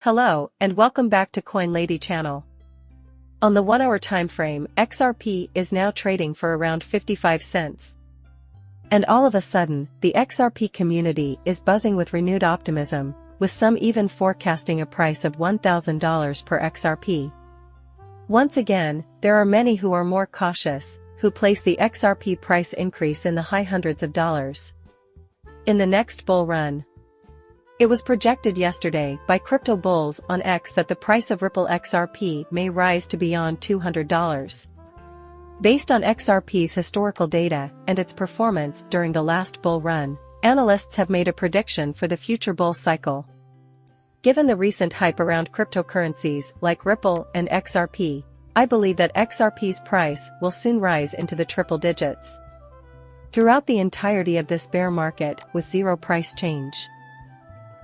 Hello, and welcome back to Coin Lady channel. On the 1-hour time frame, XRP is now trading for around 55 cents. And all of a sudden, the XRP community is buzzing with renewed optimism, with some even forecasting a price of $1,000 per XRP. Once again, there are many who are more cautious, who place the XRP price increase in the high hundreds of dollars in the next bull run. It was projected yesterday by crypto bulls on X that the price of Ripple XRP may rise to beyond $200. Based on XRP's historical data and its performance during the last bull run, analysts have made a prediction for the future bull cycle. Given the recent hype around cryptocurrencies like Ripple and XRP, I believe that XRP's price will soon rise into the triple digits throughout the entirety of this bear market with zero price change.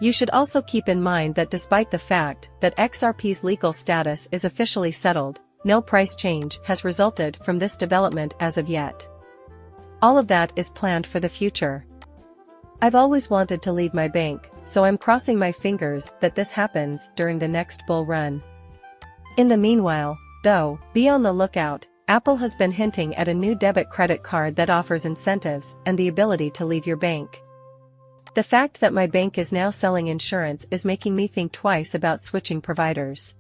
You should also keep in mind that despite the fact that XRP's legal status is officially settled, no price change has resulted from this development as of yet. All of that is planned for the future. I've always wanted to leave my bank, so I'm crossing my fingers that this happens during the next bull run. In the meanwhile, though, be on the lookout. Apple has been hinting at a new debit credit card that offers incentives and the ability to leave your bank. The fact that my bank is now selling insurance is making me think twice about switching providers.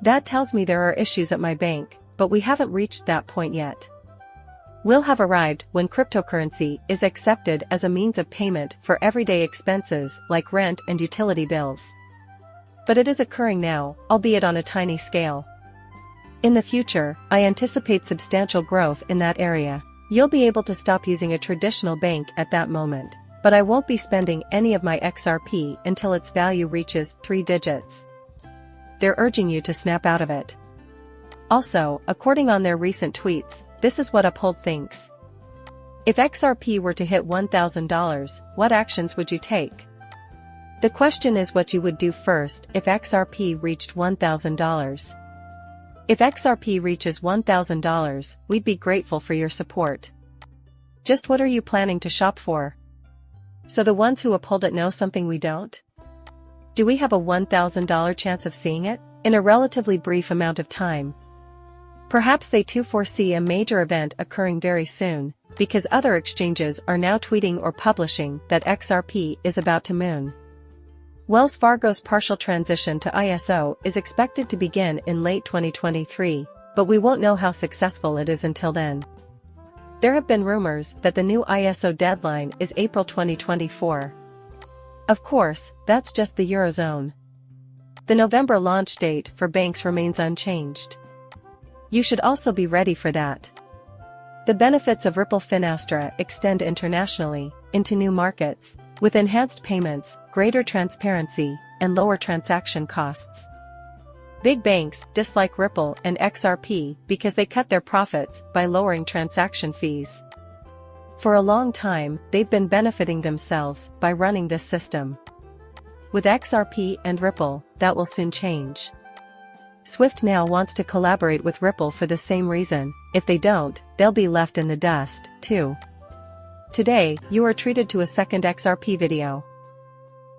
That tells me there are issues at my bank, but we haven't reached that point yet. We'll have arrived when cryptocurrency is accepted as a means of payment for everyday expenses like rent and utility bills. But it is occurring now, albeit on a tiny scale. In the future, I anticipate substantial growth in that area. You'll be able to stop using a traditional bank at that moment. But I won't be spending any of my XRP until its value reaches 3 digits. They're urging you to snap out of it. Also, according on their recent tweets, this is what Uphold thinks. If XRP were to hit $1,000, what actions would you take? The question is what you would do first if XRP reached $1,000. If XRP reaches $1,000, we'd be grateful for your support. Just what are you planning to shop for? So the ones who uphold it know something we don't? Do we have a $1,000 chance of seeing it, in a relatively brief amount of time? Perhaps they too foresee a major event occurring very soon, because other exchanges are now tweeting or publishing that XRP is about to moon. Wells Fargo's partial transition to ISO is expected to begin in late 2023, but we won't know how successful it is until then. There have been rumors that the new ISO deadline is April 2024. Of course, that's just the Eurozone. The November launch date for banks remains unchanged. You should also be ready for that. The benefits of Ripple Finastra extend internationally, into new markets, with enhanced payments, greater transparency, and lower transaction costs. Big banks dislike Ripple and XRP because they cut their profits by lowering transaction fees. For a long time, they've been benefiting themselves by running this system. With XRP and Ripple, that will soon change. Swift now wants to collaborate with Ripple for the same reason. If they don't, they'll be left in the dust, too. Today, you are treated to a second XRP video.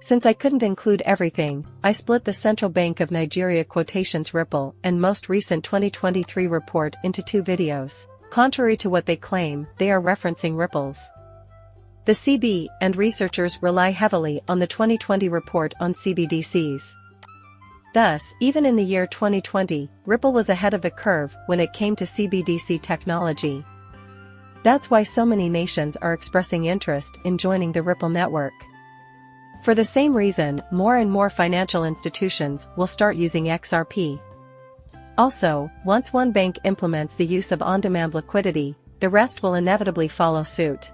Since I couldn't include everything, I split the Central Bank of Nigeria quotations Ripple and most recent 2023 report into 2 videos. Contrary to what they claim, they are referencing Ripples. The CB and researchers rely heavily on the 2020 report on CBDCs. Thus, even in the year 2020, Ripple was ahead of the curve when it came to CBDC technology. That's why so many nations are expressing interest in joining the Ripple network. For the same reason, more and more financial institutions will start using XRP. Also, once one bank implements the use of on-demand liquidity, the rest will inevitably follow suit.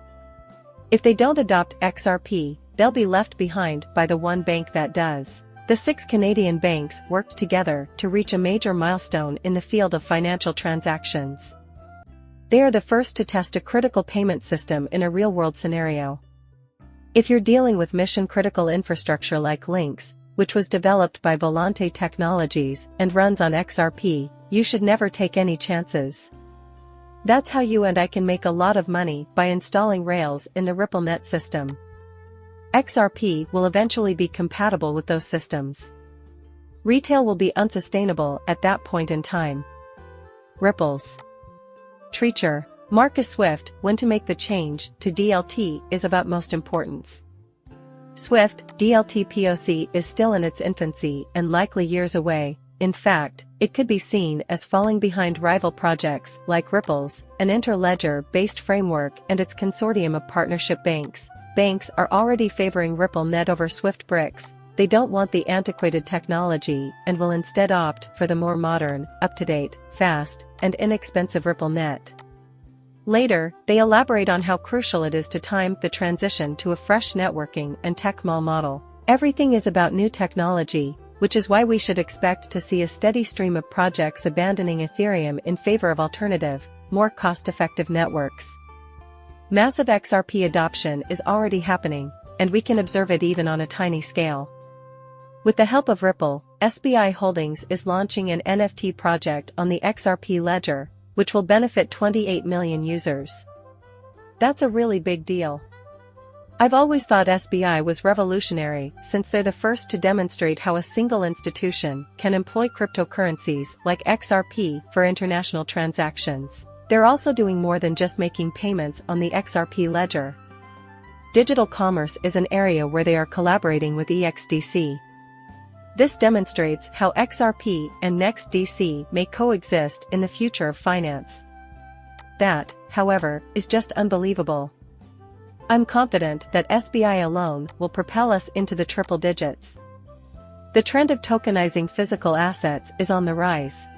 If they don't adopt XRP, they'll be left behind by the one bank that does. The 6 Canadian banks worked together to reach a major milestone in the field of financial transactions. They are the first to test a critical payment system in a real-world scenario. If you're dealing with mission-critical infrastructure like Lynx, which was developed by Volante Technologies and runs on XRP, you should never take any chances. That's how you and I can make a lot of money by installing Rails in the RippleNet system. XRP will eventually be compatible with those systems. Retail will be unsustainable at that point in time. Ripples. Treacher. Marcus Swift, when to make the change to DLT is of utmost importance. Swift, DLT POC is still in its infancy and likely years away. In fact, it could be seen as falling behind rival projects like Ripple's, an interledger-based framework and its consortium of partnership banks. Banks are already favoring RippleNet over Swift bricks. They don't want the antiquated technology and will instead opt for the more modern, up-to-date, fast, and inexpensive RippleNet. Later, they elaborate on how crucial it is to time the transition to a fresh networking and tech mall model. Everything is about new technology, which is why we should expect to see a steady stream of projects abandoning Ethereum in favor of alternative, more cost-effective networks. Massive XRP adoption is already happening, and we can observe it even on a tiny scale. With the help of Ripple, SBI Holdings is launching an NFT project on the XRP ledger, which will benefit 28 million users. That's a really big deal. I've always thought SBI was revolutionary since they're the first to demonstrate how a single institution can employ cryptocurrencies like XRP for international transactions. They're also doing more than just making payments on the XRP ledger. Digital commerce is an area where they are collaborating with EXDC. This demonstrates how XRP and NextDC may coexist in the future of finance. That, however, is just unbelievable. I'm confident that SBI alone will propel us into the triple digits. The trend of tokenizing physical assets is on the rise.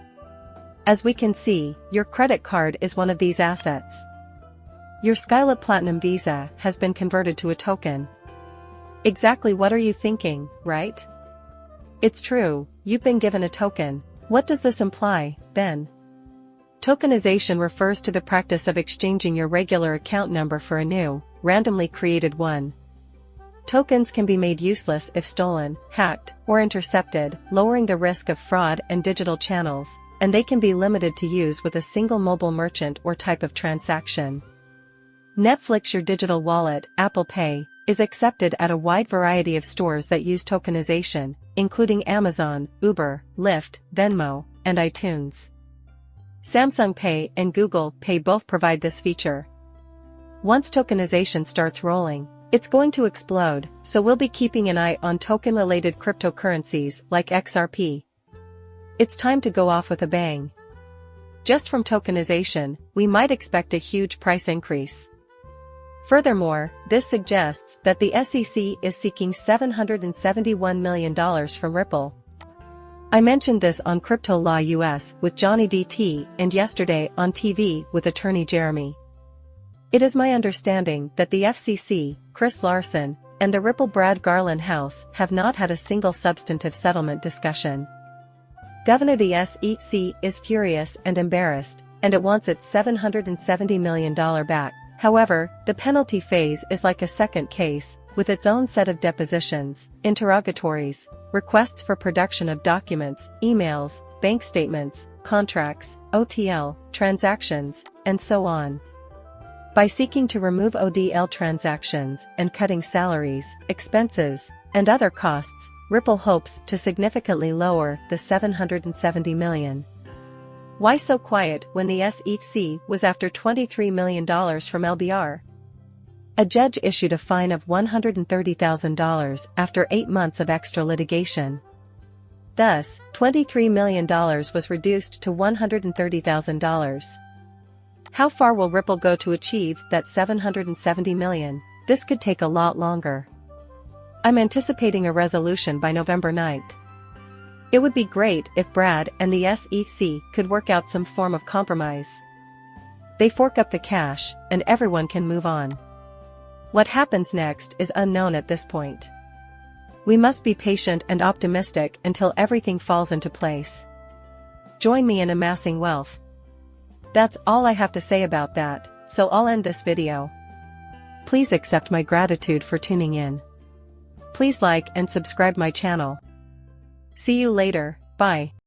As we can see, your credit card is one of these assets. Your Skylab Platinum Visa has been converted to a token. Exactly what are you thinking, right? It's true, you've been given a token. What does this imply, then? Tokenization refers to the practice of exchanging your regular account number for a new, randomly created one. Tokens can be made useless if stolen, hacked, or intercepted, lowering the risk of fraud and digital channels, and they can be limited to use with a single mobile merchant or type of transaction. Netflix, your digital wallet, Apple Pay, is accepted at a wide variety of stores that use tokenization, including Amazon, Uber, Lyft, Venmo, and iTunes. Samsung Pay and Google Pay both provide this feature. Once tokenization starts rolling, it's going to explode, so we'll be keeping an eye on token-related cryptocurrencies like XRP. It's time to go off with a bang. Just from tokenization, we might expect a huge price increase. Furthermore, this suggests that the SEC is seeking $771 million from Ripple. I mentioned this on Crypto Law US with Johnny DT and yesterday on TV with attorney Jeremy. It is my understanding that the FCC, Chris Larson, and the Ripple Brad Garland House have not had a single substantive settlement discussion. Governor the SEC is furious and embarrassed, and it wants its $770 million back. However, the penalty phase is like a second case, with its own set of depositions, interrogatories, requests for production of documents, emails, bank statements, contracts, OTL, transactions, and so on. By seeking to remove ODL transactions and cutting salaries, expenses, and other costs, Ripple hopes to significantly lower the $770 million. Why so quiet when the SEC was after $23 million from LBR? A judge issued a fine of $130,000 after 8 months of extra litigation. Thus, $23 million was reduced to $130,000. How far will Ripple go to achieve that $770 million? This could take a lot longer. I'm anticipating a resolution by November 9th. It would be great if Brad and the SEC could work out some form of compromise. They fork up the cash, and everyone can move on. What happens next is unknown at this point. We must be patient and optimistic until everything falls into place. Join me in amassing wealth. That's all I have to say about that, so I'll end this video. Please accept my gratitude for tuning in. Please like and subscribe my channel. See you later, bye.